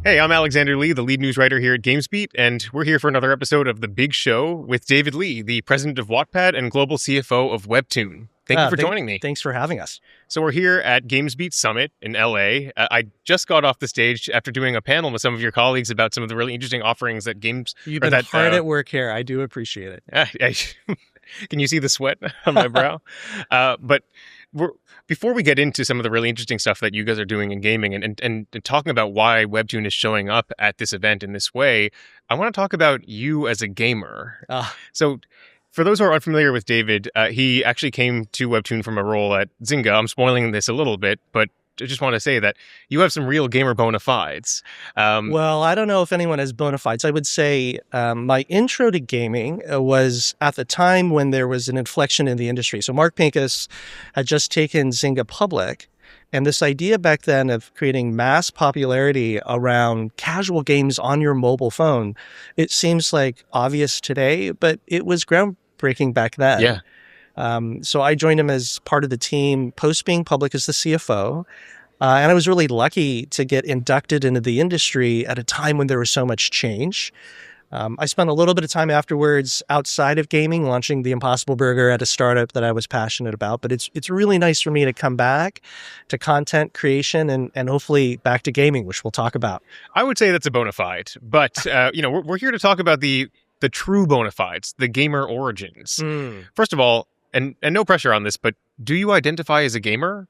Hey, I'm Alexander Lee, the lead news writer here at GamesBeat, and we're here for another episode of The Big Show with David Lee, the president of Wattpad and global CFO of Webtoon. Thank you for joining me. Thanks for having us. So we're here at GamesBeat Summit in LA. I just got off the stage after doing a panel with some of your colleagues about some of the really interesting offerings that games... You've been hard at work here. I do appreciate it. Can you see the sweat on my brow? But before we get into some of the really interesting stuff that you guys are doing in gaming and talking about why Webtoon is showing up at this event in this way, I want to talk about you as a gamer. So for those who are unfamiliar with David, he actually came to Webtoon from a role at Zynga. I'm spoiling this a little bit, but I just want to say that you have some real gamer bona fides. Well, I don't know if anyone has bona fides. I would say my intro to gaming was at the time when there was an inflection in the industry. So Mark Pincus had just taken Zynga public. And this idea back then of creating mass popularity around casual games on your mobile phone, it seems like obvious today, but it was groundbreaking back then. Yeah. So I joined him as part of the team post being public as the CFO. And I was really lucky to get inducted into the industry at a time when there was so much change. I spent a little bit of time afterwards outside of gaming, launching the Impossible Burger at a startup that I was passionate about. But it's really nice for me to come back to content creation and hopefully back to gaming, which we'll talk about. I would say that's a bona fide. But, we're here to talk about the true bona fides, the gamer origins. First of all, and no pressure on this, but do you identify as a gamer?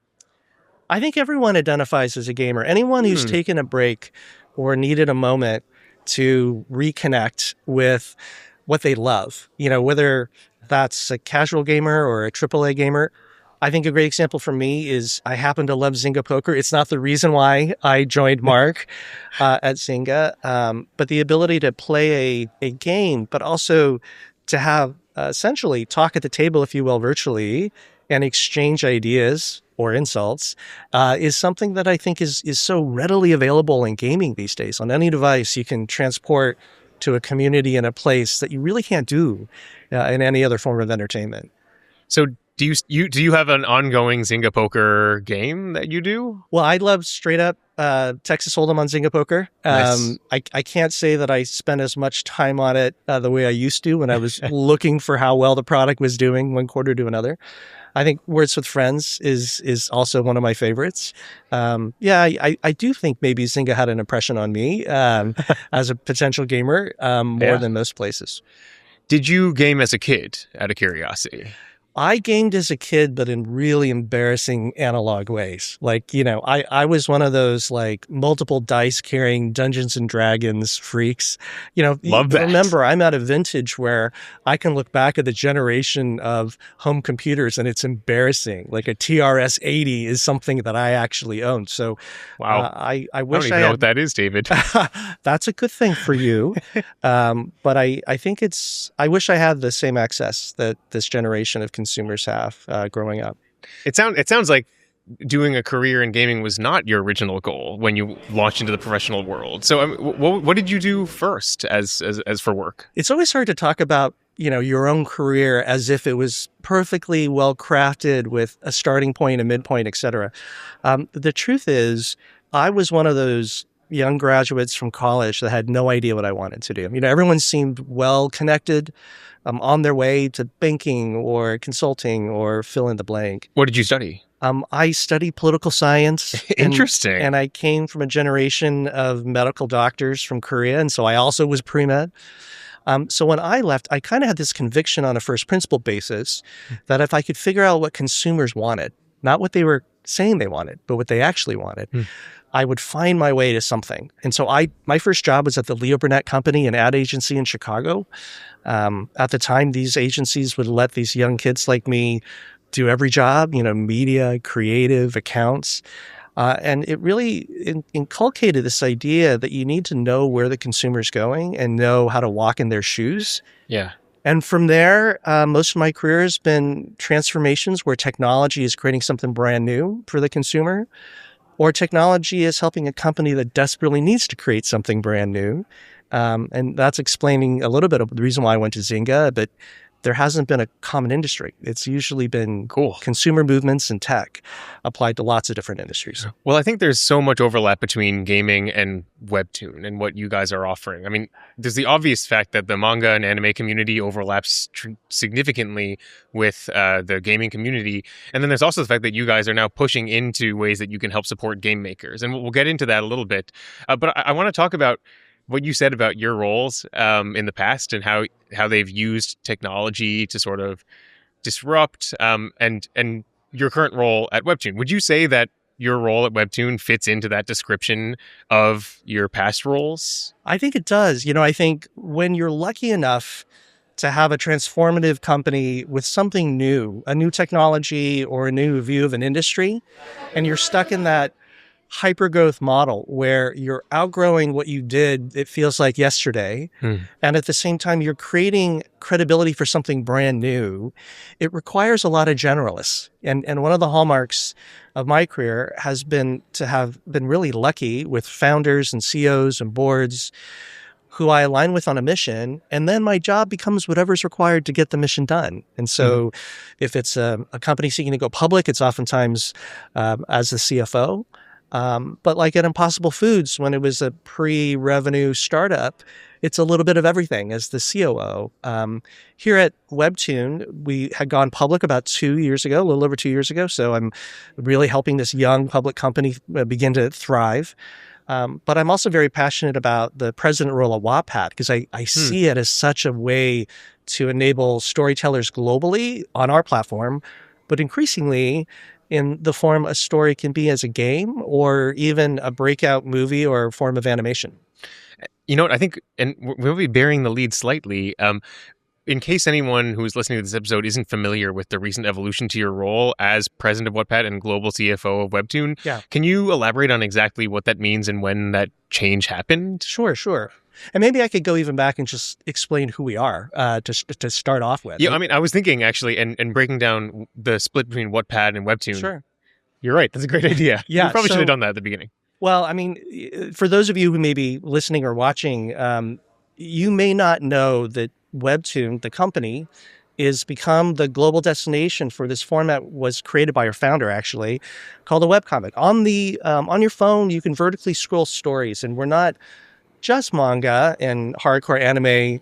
I think everyone identifies as a gamer. Anyone who's taken a break or needed a moment to reconnect with what they love, whether that's a casual gamer or a AAA gamer. I think a great example for me is I happen to love Zynga poker. It's not the reason why I joined Mark at Zynga, but the ability to play a game, but also to have essentially talk at the table, if you will, virtually, and exchange ideas or insults is something that I think is so readily available in gaming these days. On any device, you can transport to a community in a place that you really can't do in any other form of entertainment. So do you have an ongoing Zynga poker game that you do? Well, I love straight up Texas Hold'em on Zynga poker. Nice. I can't say that I spent as much time on it the way I used to when I was looking for how well the product was doing one quarter to another. I think Words with Friends is also one of my favorites. I do think maybe Zynga had an impression on me as a potential gamer more than most places. Did you game as a kid, out of curiosity? I gamed as a kid, but in really embarrassing analog ways. I was one of those multiple dice carrying Dungeons and Dragons freaks. Love that. Remember, I'm at a vintage where I can look back at the generation of home computers and it's embarrassing. Like a TRS-80 is something that I actually owned. So wow, I wish I don't even know what that is, David. That's a good thing for you. But I think I wish I had the same access that this generation of consumers have growing up. It sounds like doing a career in gaming was not your original goal when you launched into the professional world. So what did you do first as for work? It's always hard to talk about your own career as if it was perfectly well crafted with a starting point, a midpoint, etc. The truth is, I was one of those young graduates from college that had no idea what I wanted to do. Everyone seemed well connected, on their way to banking or consulting or fill in the blank. What did you study? I studied political science. Interesting. And I came from a generation of medical doctors from Korea, and so I also was pre-med. So when I left, I kind of had this conviction on a first principle basis that if I could figure out what consumers wanted, not what they were saying they wanted, but what they actually wanted, I would find my way to something. And so my first job was at the Leo Burnett company, an ad agency in Chicago. At the time, these agencies would let these young kids like me do every job, media, creative, accounts. And it really inculcated this idea that you need to know where the consumer's going and know how to walk in their shoes. Yeah. And from there, most of my career has been transformations where technology is creating something brand new for the consumer, or technology is helping a company that desperately needs to create something brand new. And that's explaining a little bit of the reason why I went to Zynga. But there hasn't been a common industry. It's usually been Cool. consumer movements and tech applied to lots of different industries. Well, I think there's so much overlap between gaming and Webtoon and what you guys are offering. I mean, there's the obvious fact that the manga and anime community overlaps significantly with the gaming community. And then there's also the fact that you guys are now pushing into ways that you can help support game makers. And we'll get into that a little bit. But I want to talk about what you said about your roles in the past and how they've used technology to sort of disrupt and your current role at Webtoon. Would you say that your role at Webtoon fits into that description of your past roles? I think it does. I think when you're lucky enough to have a transformative company with something new, a new technology or a new view of an industry, and you're stuck in that hypergrowth model where you're outgrowing what you did, it feels like yesterday. And at the same time, you're creating credibility for something brand new. It requires a lot of generalists. And one of the hallmarks of my career has been to have been really lucky with founders and CEOs and boards who I align with on a mission. And then my job becomes whatever's required to get the mission done. And so if it's a company seeking to go public, it's oftentimes as the CFO. But like at Impossible Foods, when it was a pre-revenue startup, it's a little bit of everything as the COO. Here at Webtoon, we had gone public about 2 years ago, a little over 2 years ago. So I'm really helping this young public company begin to thrive. But I'm also very passionate about the president role of Wattpad because I see it as such a way to enable storytellers globally on our platform, but increasingly in the form a story can be as a game or even a breakout movie or a form of animation. You know what, I think, and we'll be bearing the lead slightly, in case anyone who's listening to this episode isn't familiar with the recent evolution to your role as president of Wattpad and global CFO of Webtoon, can you elaborate on exactly what that means and when that change happened? Sure. And maybe I could go even back and just explain who we are to start off with. Yeah, I mean, I was thinking actually, and breaking down the split between Wattpad and Webtoon. Sure. You're right. That's a great idea. Yeah. You probably should have done that at the beginning. Well, I mean, for those of you who may be listening or watching, you may not know that Webtoon, the company, is become the global destination for this format was created by our founder, actually, called a webcomic. On your phone, you can vertically scroll stories, and we're not just manga and hardcore anime.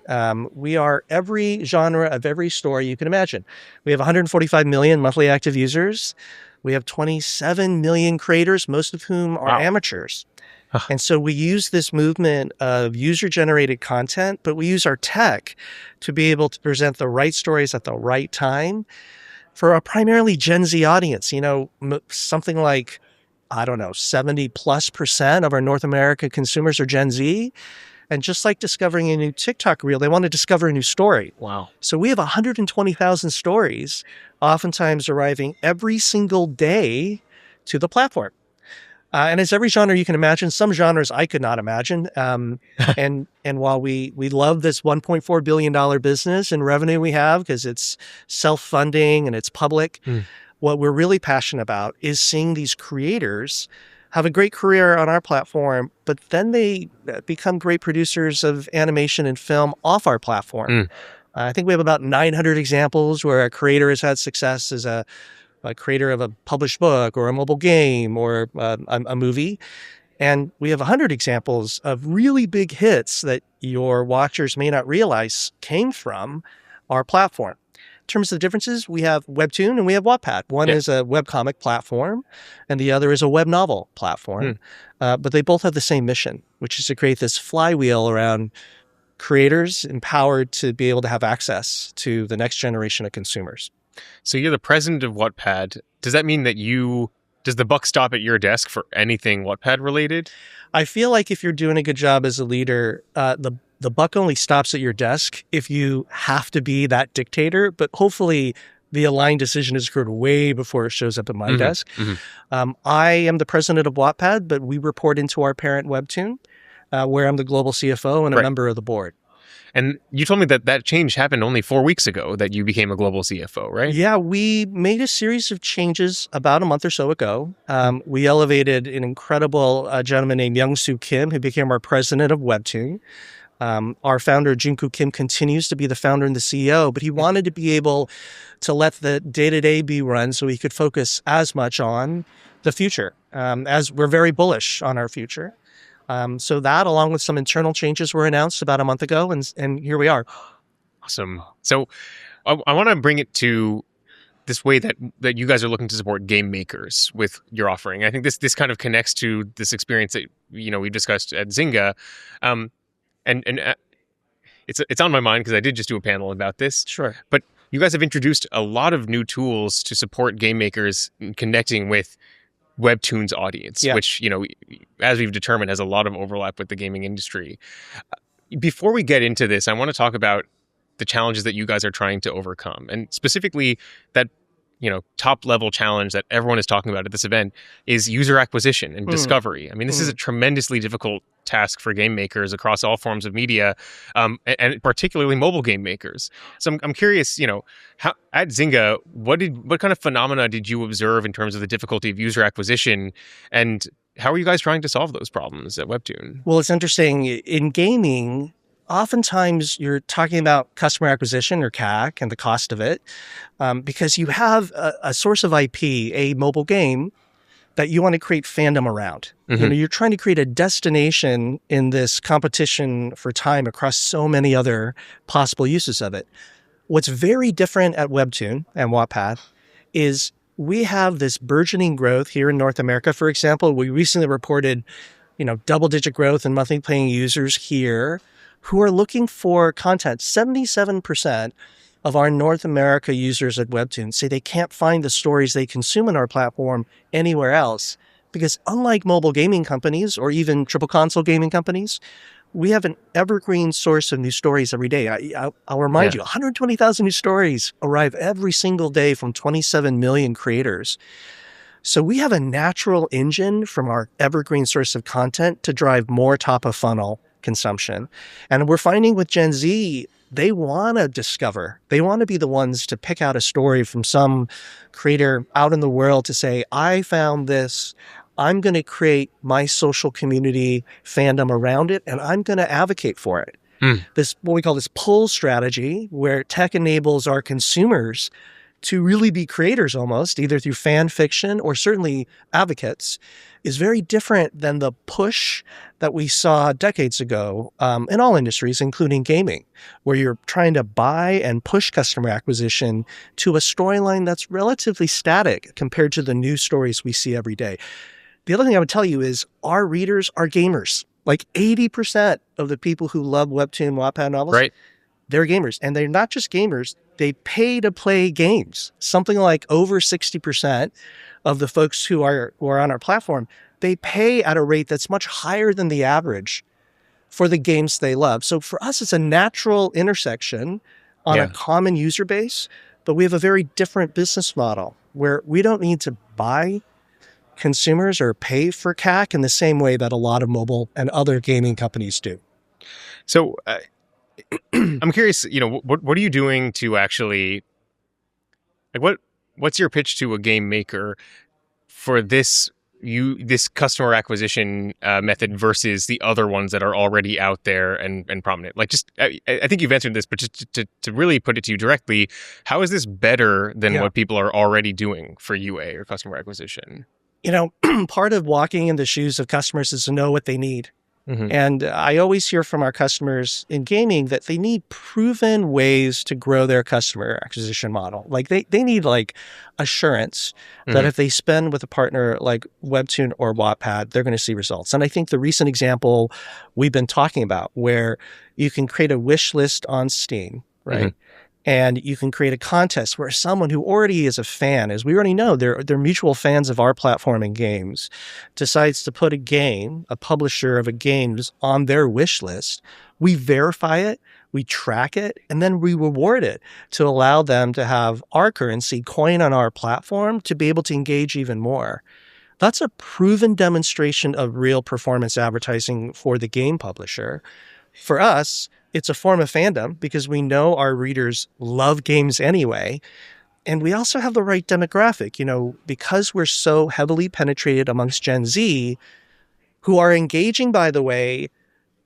We are every genre of every story you can imagine. We have 145 million monthly active users. We have 27 million creators, most of whom are amateurs. And so we use this movement of user-generated content, but we use our tech to be able to present the right stories at the right time for a primarily Gen Z audience. Something like 70+% of our North America consumers are Gen Z. And just like discovering a new TikTok reel, they want to discover a new story. Wow. So we have 120,000 stories, oftentimes arriving every single day to the platform. And it's every genre you can imagine. Some genres I could not imagine. And while we love this $1.4 billion business and revenue we have because it's self-funding and it's public, what we're really passionate about is seeing these creators have a great career on our platform, but then they become great producers of animation and film off our platform. I think we have about 900 examples where a creator has had success as a creator of a published book or a mobile game or a movie. And we have 100 examples of really big hits that your watchers may not realize came from our platform. In terms of the differences, we have Webtoon and we have Wattpad. One is a webcomic platform and the other is a web novel platform. But they both have the same mission, which is to create this flywheel around creators empowered to be able to have access to the next generation of consumers. So you're the president of Wattpad. Does that mean that does the buck stop at your desk for anything Wattpad related? I feel like if you're doing a good job as a leader, the buck only stops at your desk if you have to be that dictator, but hopefully the aligned decision is occurred way before it shows up at my desk. I am the president of Wattpad, but we report into our parent Webtoon, where I'm the global CFO and a member of the board. And you told me that change happened only 4 weeks ago, that you became a global CFO, right? Yeah, we made a series of changes about a month or so ago. We elevated an incredible gentleman named Young-Soo Kim, who became our president of Webtoon. Our founder, Jinku Kim, continues to be the founder and the CEO, but he wanted to be able to let the day-to-day be run so he could focus as much on the future, as we're very bullish on our future. So that, along with some internal changes, were announced about a month ago, and here we are. Awesome. So I want to bring it to this way that you guys are looking to support game makers with your offering. I think this kind of connects to this experience that we've discussed at Zynga, and it's on my mind because I did just do a panel about this. Sure. But you guys have introduced a lot of new tools to support game makers in connecting with Webtoon's audience, which, as we've determined, has a lot of overlap with the gaming industry. Before we get into this, I want to talk about the challenges that you guys are trying to overcome, and specifically that top level challenge that everyone is talking about at this event is user acquisition and discovery. I mean, this is a tremendously difficult task for game makers across all forms of media, and particularly mobile game makers. So I'm curious, how at Zynga, what kind of phenomena did you observe in terms of the difficulty of user acquisition, and how are you guys trying to solve those problems at Webtoon? Well, it's interesting. In gaming, oftentimes you're talking about customer acquisition or CAC and the cost of it, because you have a source of IP, a mobile game, that you want to create fandom around. You're trying to create a destination in this competition for time across so many other possible uses of it. What's very different at Webtoon and Wattpad is we have this burgeoning growth here in North America. For example, we recently reported, double-digit growth in monthly paying users here who are looking for content. 77% of our North America users at Webtoon say they can't find the stories they consume on our platform anywhere else, because unlike mobile gaming companies or even triple console gaming companies, we have an evergreen source of new stories every day. I'll remind you, 120,000 new stories arrive every single day from 27 million creators. So we have a natural engine from our evergreen source of content to drive more top of funnel consumption. And we're finding with Gen Z, they want to discover. They want to be the ones to pick out a story from some creator out in the world to say, I found this. I'm going to create my social community fandom around it, and I'm going to advocate for it. This, what we call this pull strategy, where tech enables our consumers to really be creators almost, either through fan fiction or certainly advocates, is very different than the push that we saw decades ago in all industries, including gaming, where you're trying to buy and push customer acquisition to a storyline that's relatively static compared to the new stories we see every day. The other thing I would tell you is our readers are gamers. Like 80% of the people who love Webtoon, Wattpad novels, they're gamers. And they're not just gamers, they pay to play games. Something like over 60% of the folks who are on our platform, they pay at a rate that's much higher than the average for the games they love. So for us, it's a natural intersection on a common user base, but we have a very different business model where we don't need to buy consumers or pay for CAC in the same way that a lot of mobile and other gaming companies do. So I'm curious, what are you doing to actually, what's your pitch to a game maker for this customer acquisition method versus the other ones that are already out there and prominent? I think you've answered this, but just to really put it to you directly, how is this better than what people are already doing for UA or customer acquisition? Part of walking in the shoes of customers is to know what they need. And I always hear from our customers in gaming that they need proven ways to grow their customer acquisition model. Like they need assurance that if they spend with a partner like Webtoon or Wattpad, they're going to see results. And I think the recent example we've been talking about, where you can create a wish list on Steam, right? And you can create a contest where someone who already is a fan, as we already know, they're mutual fans of our platform and games, decides to put a publisher of a game on their wish list. We verify it, we track it, and then we reward it to allow them to have our currency coin on our platform to be able to engage even more. That's a proven demonstration of real performance advertising for the game publisher. For us, it's a form of fandom because we know our readers love games anyway. And we also have the right demographic, because we're so heavily penetrated amongst Gen Z, who are engaging, by the way,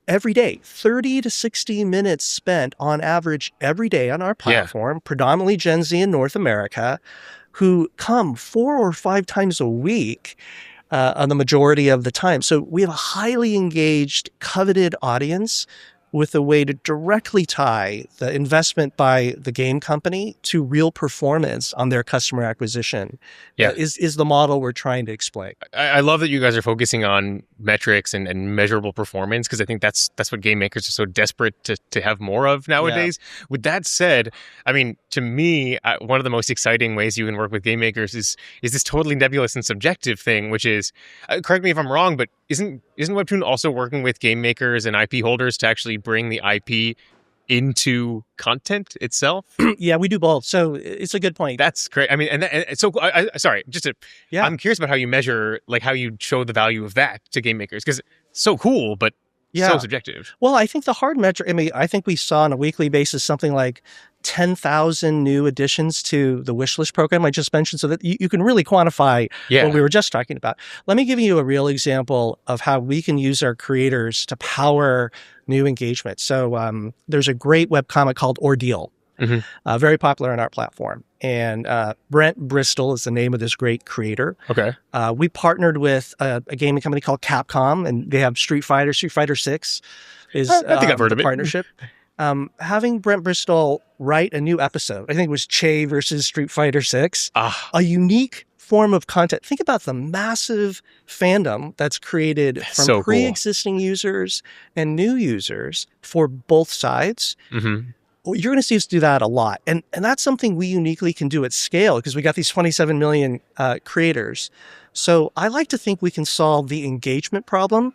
every day, 30 to 60 minutes spent on average every day on our platform, predominantly Gen Z in North America, who come 4 or 5 times a week on the majority of the time. So we have a highly engaged, coveted audience with a way to directly tie the investment by the game company to real performance on their customer acquisition. Is the model we're trying to explain. I love that you guys are focusing on metrics and measurable performance, because I think that's what game makers are so desperate to have more of nowadays. Yeah. With that said, I mean, to me, one of the most exciting ways you can work with game makers is this totally nebulous and subjective thing, which is, correct me if I'm wrong, but isn't Webtoon also working with game makers and IP holders to actually bring the IP into content itself? Yeah, we do both. So it's a good point. That's great. I mean, and so sorry, I'm curious about how you measure, like how you show the value of that to game makers, because it's so cool, but so subjective. Well, I think the hard metric, I mean, I think we saw on a weekly basis something like 10,000 new additions to the wishlist program I just mentioned, so that you can really quantify what we were just talking about. Let me give you a real example of how we can use our creators to power new engagement. So there's a great webcomic called Ordeal, very popular on our platform. And Brent Bristol is the name of this great creator. Okay. We partnered with a gaming company called Capcom, and they have Street Fighter 6 is I think I've heard of it. Partnership. Having Brent Bristol write a new episode, I think it was Che versus Street Fighter 6, a unique form of content. Think about the massive fandom that's created from pre-existing users and new users for both sides. You're going to see us do that a lot. And that's something we uniquely can do at scale, because we got these 27 million creators. So I like to think we can solve the engagement problem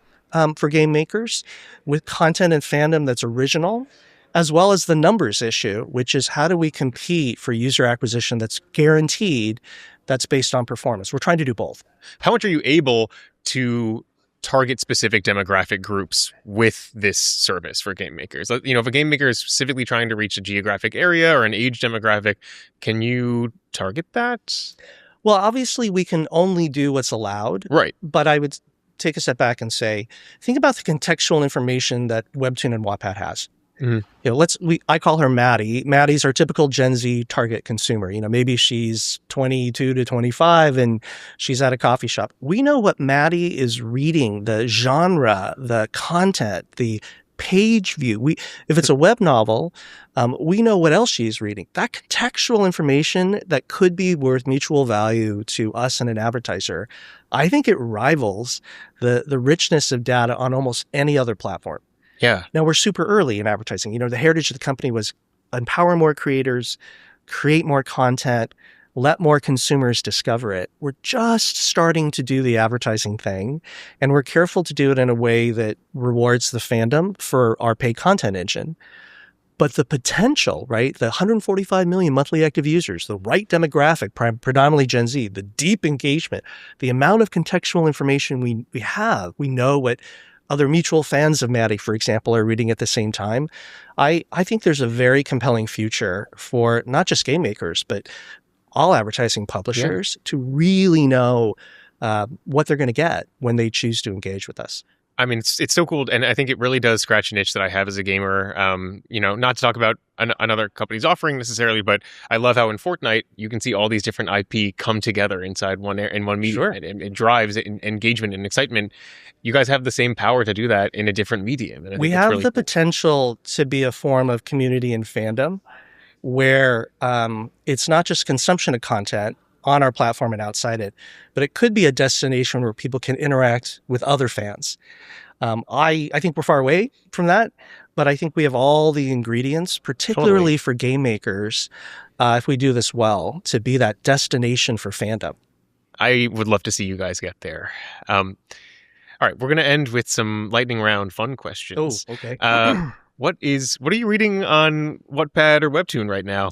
for game makers with content and fandom that's original, as well as the numbers issue, which is how do we compete for user acquisition that's guaranteed, that's based on performance. We're trying to do both. How much are you able to target specific demographic groups with this service for game makers? You know, if a game maker is specifically trying to reach a geographic area or an age demographic, can you target that? Well, obviously we can only do what's allowed. Right. But I would take a step back and say, think about the contextual information that Webtoon and Wattpad has. You know, I call her Maddie. Maddie's our typical Gen Z target consumer. You know, maybe she's 22 to 25 and she's at a coffee shop. We know what Maddie is reading, the genre, the content, the page view. If it's a web novel, we know what else she's reading. That contextual information that could be worth mutual value to us and an advertiser, I think it rivals the richness of data on almost any other platform. Yeah. Now, we're super early in advertising. You know, the heritage of the company was empower more creators, create more content, let more consumers discover it. We're just starting to do the advertising thing, and we're careful to do it in a way that rewards the fandom for our paid content engine. But the potential, right? The 145 million monthly active users, the right demographic, predominantly Gen Z, the deep engagement, the amount of contextual information we have, we know what other mutual fans of Maddie, for example, are reading at the same time. I think there's a very compelling future for not just game makers, but all advertising publishers to really know what they're going to get when they choose to engage with us. I mean, it's so cool, and I think it really does scratch an itch that I have as a gamer. You know, not to talk about another company's offering necessarily, but I love how in Fortnite you can see all these different IP come together inside one medium, Sure. and it drives engagement and excitement. You guys have the same power to do that in a different medium. And we have the potential to be a form of community and fandom, where it's not just consumption of content on our platform and outside it, but it could be a destination where people can interact with other fans. I think we're far away from that, but I think we have all the ingredients, particularly for game makers, if we do this well, to be that destination for fandom. I would love to see you guys get there. All right, we're going to end with some lightning round fun questions. Oh, okay. What are you reading on Wattpad or Webtoon right now?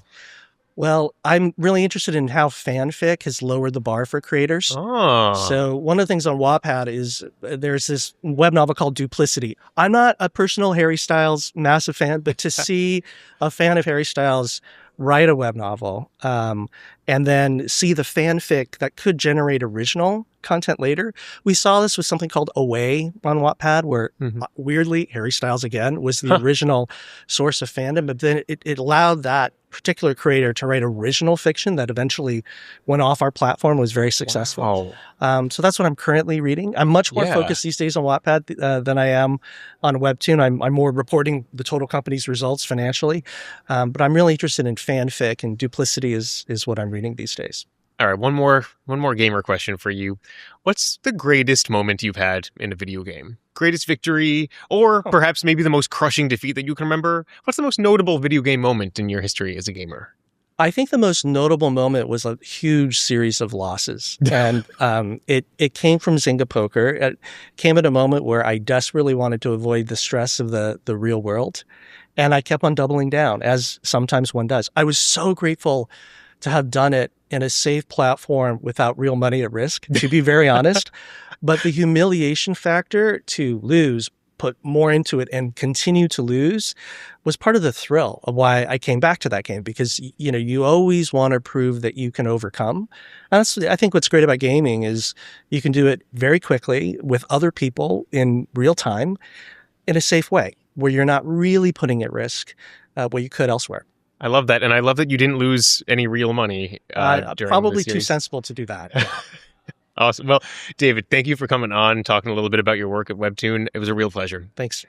Well, I'm really interested in how fanfic has lowered the bar for creators. Oh. So one of the things on Wattpad is there's this web novel called Duplicity. I'm not a personal Harry Styles massive fan, but to see a fan of Harry Styles write a web novel and then see the fanfic that could generate original content later. We saw this with something called Away on Wattpad, where weirdly, Harry Styles again was the original source of fandom, but then it allowed that particular creator to write original fiction that eventually went off our platform, was very successful. Wow. So that's what I'm currently reading. I'm much more focused these days on Wattpad than I am on Webtoon. I'm more reporting the total company's results financially, but I'm really interested in fanfic, and Duplicity is what I'm reading these days. All right, one more gamer question for you. What's the greatest moment you've had in a video game? Greatest victory, or perhaps maybe the most crushing defeat that you can remember? What's the most notable video game moment in your history as a gamer? I think the most notable moment was a huge series of losses. And it came from Zynga Poker. It came at a moment where I desperately wanted to avoid the stress of the real world. And I kept on doubling down, as sometimes one does. I was so grateful to have done it in a safe platform without real money at risk, to be very honest. But the humiliation factor to lose, put more into it, and continue to lose was part of the thrill of why I came back to that game, because, you know, you always want to prove that you can overcome. And that's, I think what's great about gaming is you can do it very quickly with other people in real time in a safe way, where you're not really putting at risk what you could elsewhere. I love that. And I love that you didn't lose any real money. During probably the too sensible to do that. Yeah. Awesome. Well, David, thank you for coming on, talking a little bit about your work at Webtoon. It was a real pleasure. Thanks.